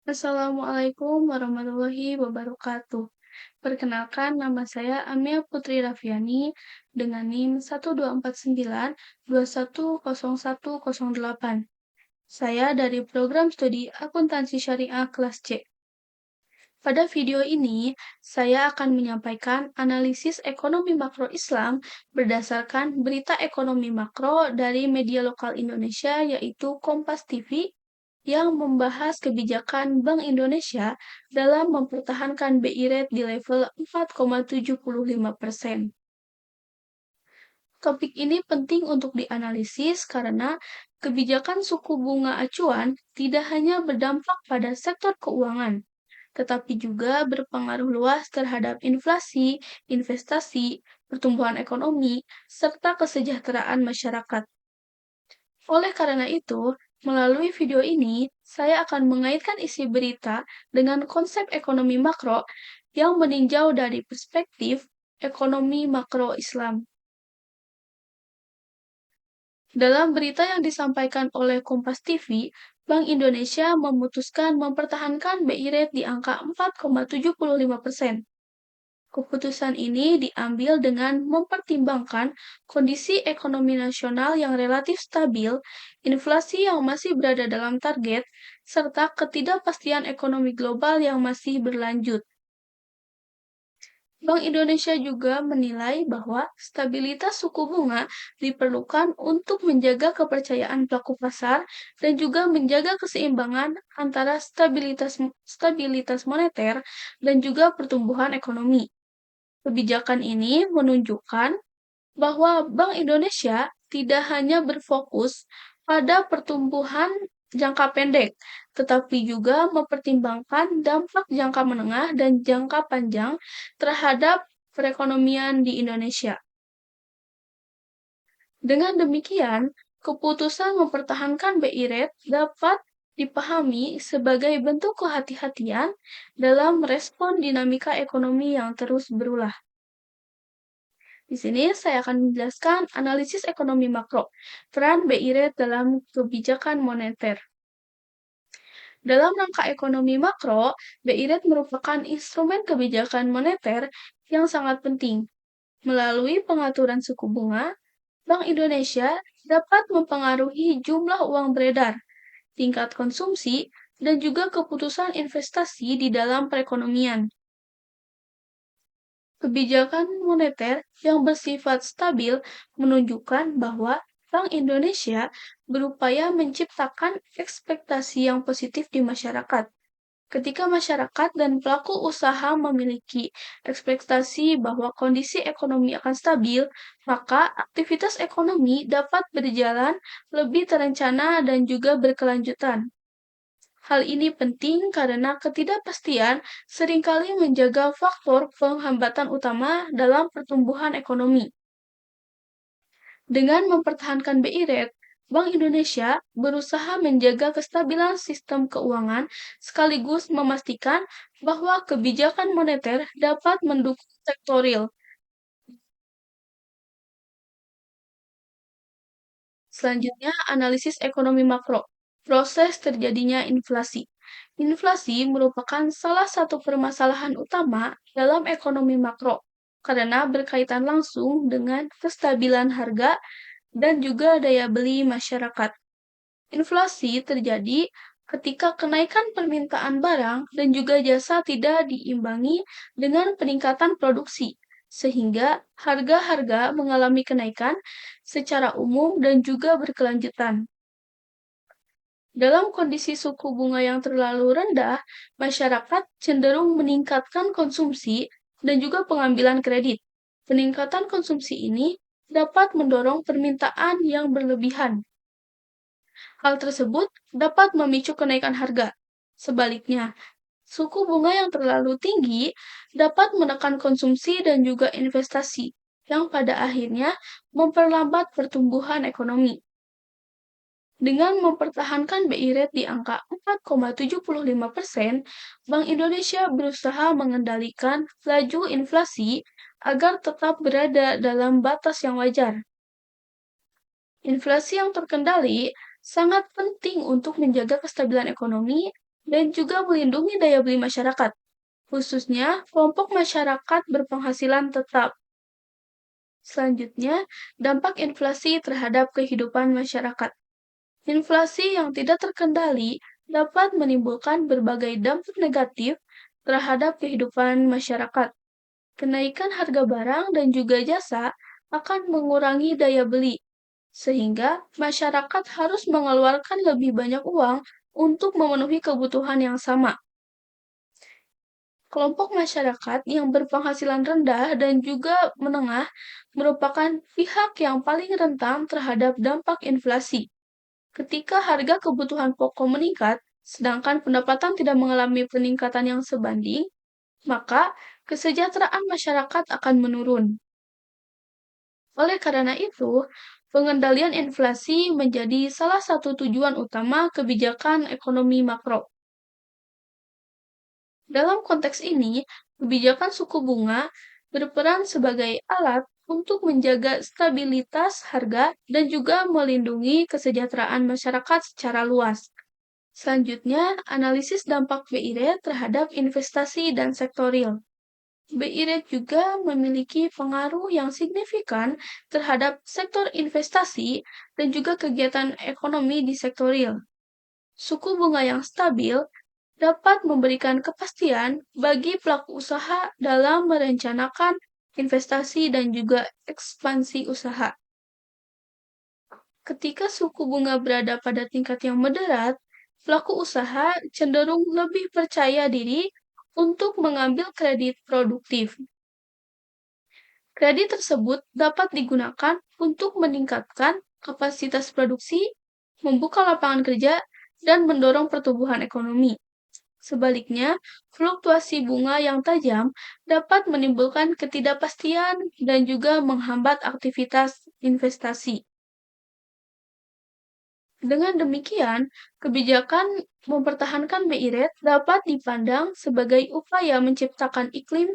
Assalamualaikum warahmatullahi wabarakatuh. Perkenalkan, nama saya Amia Putri Raffiani dengan NIM 1249212100108. Saya dari program studi Akuntansi Syariah kelas C. Pada video ini, saya akan menyampaikan analisis ekonomi makro Islam berdasarkan berita ekonomi makro dari media lokal Indonesia yaitu Kompas TV yang membahas kebijakan Bank Indonesia dalam mempertahankan BI rate di level 4,75%. Topik ini penting untuk dianalisis karena kebijakan suku bunga acuan tidak hanya berdampak pada sektor keuangan, tetapi juga berpengaruh luas terhadap inflasi, investasi, pertumbuhan ekonomi, serta kesejahteraan masyarakat. Oleh karena itu, melalui video ini, saya akan mengaitkan isi berita dengan konsep ekonomi makro yang meninjau dari perspektif ekonomi makro Islam. Dalam berita yang disampaikan oleh Kompas TV, Bank Indonesia memutuskan mempertahankan BI rate di angka 4,75%. Keputusan ini diambil dengan mempertimbangkan kondisi ekonomi nasional yang relatif stabil, inflasi yang masih berada dalam target, serta ketidakpastian ekonomi global yang masih berlanjut. Bank Indonesia juga menilai bahwa stabilitas suku bunga diperlukan untuk menjaga kepercayaan pelaku pasar dan juga menjaga keseimbangan antara stabilitas moneter dan juga pertumbuhan ekonomi. Kebijakan ini menunjukkan bahwa Bank Indonesia tidak hanya berfokus pada pertumbuhan jangka pendek, tetapi juga mempertimbangkan dampak jangka menengah dan jangka panjang terhadap perekonomian di Indonesia. Dengan demikian, keputusan mempertahankan BI rate dapat dipahami sebagai bentuk kehati-hatian dalam respon dinamika ekonomi yang terus berulah. Di sini saya akan menjelaskan analisis ekonomi makro, peran BI rate dalam kebijakan moneter. Dalam rangka ekonomi makro, BI rate merupakan instrumen kebijakan moneter yang sangat penting. Melalui pengaturan suku bunga, Bank Indonesia dapat mempengaruhi jumlah uang beredar, tingkat konsumsi, dan juga keputusan investasi di dalam perekonomian. Kebijakan moneter yang bersifat stabil menunjukkan bahwa Bank Indonesia berupaya menciptakan ekspektasi yang positif di masyarakat. Ketika masyarakat dan pelaku usaha memiliki ekspektasi bahwa kondisi ekonomi akan stabil, maka aktivitas ekonomi dapat berjalan lebih terencana dan juga berkelanjutan. Hal ini penting karena ketidakpastian seringkali menjaga faktor penghambatan utama dalam pertumbuhan ekonomi. Dengan mempertahankan BI rate, Bank Indonesia berusaha menjaga kestabilan sistem keuangan sekaligus memastikan bahwa kebijakan moneter dapat mendukung sektor real. Selanjutnya, analisis ekonomi makro. Proses terjadinya inflasi. Inflasi merupakan salah satu permasalahan utama dalam ekonomi makro karena berkaitan langsung dengan kestabilan harga dan juga daya beli masyarakat. Inflasi terjadi ketika kenaikan permintaan barang dan juga jasa tidak diimbangi dengan peningkatan produksi, sehingga harga-harga mengalami kenaikan secara umum dan juga berkelanjutan. Dalam kondisi suku bunga yang terlalu rendah, masyarakat cenderung meningkatkan konsumsi dan juga pengambilan kredit. Peningkatan konsumsi ini dapat mendorong permintaan yang berlebihan. Hal tersebut dapat memicu kenaikan harga. Sebaliknya, suku bunga yang terlalu tinggi dapat menekan konsumsi dan juga investasi, yang pada akhirnya memperlambat pertumbuhan ekonomi. Dengan mempertahankan BI rate di angka 4,75%, Bank Indonesia berusaha mengendalikan laju inflasi agar tetap berada dalam batas yang wajar. Inflasi yang terkendali sangat penting untuk menjaga kestabilan ekonomi dan juga melindungi daya beli masyarakat, khususnya kelompok masyarakat berpenghasilan tetap. Selanjutnya, dampak inflasi terhadap kehidupan masyarakat. Inflasi yang tidak terkendali dapat menimbulkan berbagai dampak negatif terhadap kehidupan masyarakat. Kenaikan harga barang dan juga jasa akan mengurangi daya beli, sehingga masyarakat harus mengeluarkan lebih banyak uang untuk memenuhi kebutuhan yang sama. Kelompok masyarakat yang berpenghasilan rendah dan juga menengah merupakan pihak yang paling rentan terhadap dampak inflasi. Ketika harga kebutuhan pokok meningkat, sedangkan pendapatan tidak mengalami peningkatan yang sebanding, maka kesejahteraan masyarakat akan menurun. Oleh karena itu, pengendalian inflasi menjadi salah satu tujuan utama kebijakan ekonomi makro. Dalam konteks ini, kebijakan suku bunga berperan sebagai alat untuk menjaga stabilitas harga dan juga melindungi kesejahteraan masyarakat secara luas. Selanjutnya, analisis dampak BI rate terhadap investasi dan sektor real. BI rate juga memiliki pengaruh yang signifikan terhadap sektor investasi dan juga kegiatan ekonomi di sektor real. Suku bunga yang stabil dapat memberikan kepastian bagi pelaku usaha dalam merencanakan investasi dan juga ekspansi usaha. Ketika suku bunga berada pada tingkat yang moderat, pelaku usaha cenderung lebih percaya diri untuk mengambil kredit produktif. Kredit tersebut dapat digunakan untuk meningkatkan kapasitas produksi, membuka lapangan kerja, dan mendorong pertumbuhan ekonomi. Sebaliknya, fluktuasi bunga yang tajam dapat menimbulkan ketidakpastian dan juga menghambat aktivitas investasi. Dengan demikian, kebijakan mempertahankan BI rate dapat dipandang sebagai upaya menciptakan iklim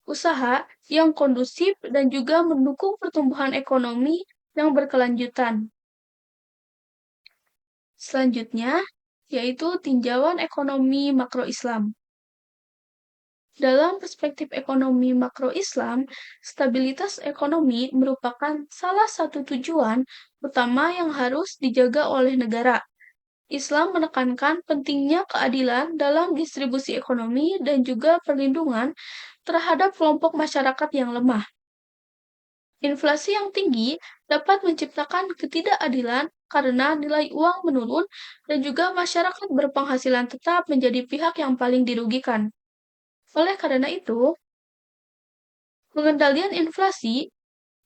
usaha yang kondusif dan juga mendukung pertumbuhan ekonomi yang berkelanjutan. Selanjutnya, yaitu tinjauan ekonomi makro Islam. Dalam perspektif ekonomi makro Islam, stabilitas ekonomi merupakan salah satu tujuan utama yang harus dijaga oleh negara. Islam menekankan pentingnya keadilan dalam distribusi ekonomi dan juga perlindungan terhadap kelompok masyarakat yang lemah. Inflasi yang tinggi dapat menciptakan ketidakadilan karena nilai uang menurun dan juga masyarakat berpenghasilan tetap menjadi pihak yang paling dirugikan. Oleh karena itu, pengendalian inflasi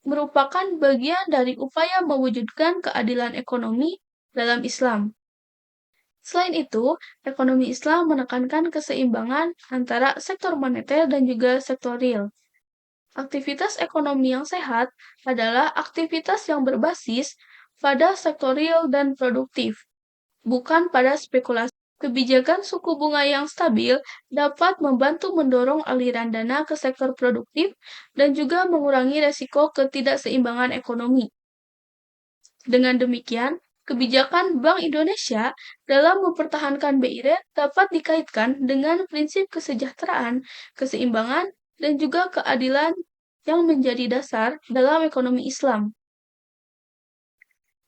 merupakan bagian dari upaya mewujudkan keadilan ekonomi dalam Islam. Selain itu, ekonomi Islam menekankan keseimbangan antara sektor moneter dan juga sektor real. Aktivitas ekonomi yang sehat adalah aktivitas yang berbasis pada sektor real dan produktif, bukan pada spekulasi. Kebijakan suku bunga yang stabil dapat membantu mendorong aliran dana ke sektor produktif dan juga mengurangi resiko ketidakseimbangan ekonomi. Dengan demikian, kebijakan Bank Indonesia dalam mempertahankan BI rate dapat dikaitkan dengan prinsip kesejahteraan, keseimbangan, dan juga keadilan yang menjadi dasar dalam ekonomi Islam.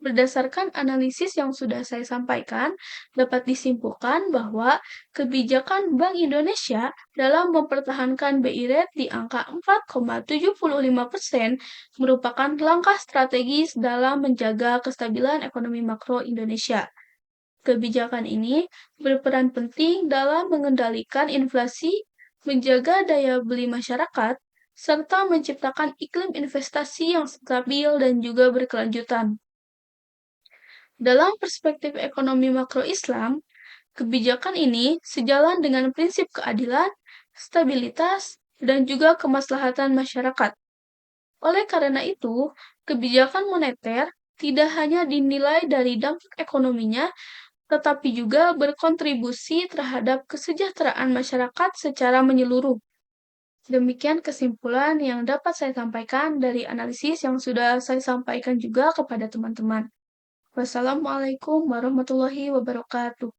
Berdasarkan analisis yang sudah saya sampaikan, dapat disimpulkan bahwa kebijakan Bank Indonesia dalam mempertahankan BI rate di angka 4,75% merupakan langkah strategis dalam menjaga kestabilan ekonomi makro Indonesia. Kebijakan ini berperan penting dalam mengendalikan inflasi, menjaga daya beli masyarakat, serta menciptakan iklim investasi yang stabil dan juga berkelanjutan. Dalam perspektif ekonomi makro Islam, kebijakan ini sejalan dengan prinsip keadilan, stabilitas, dan juga kemaslahatan masyarakat. Oleh karena itu, kebijakan moneter tidak hanya dinilai dari dampak ekonominya, tetapi juga berkontribusi terhadap kesejahteraan masyarakat secara menyeluruh. Demikian kesimpulan yang dapat saya sampaikan dari analisis yang sudah saya sampaikan juga kepada teman-teman. Wassalamualaikum warahmatullahi wabarakatuh.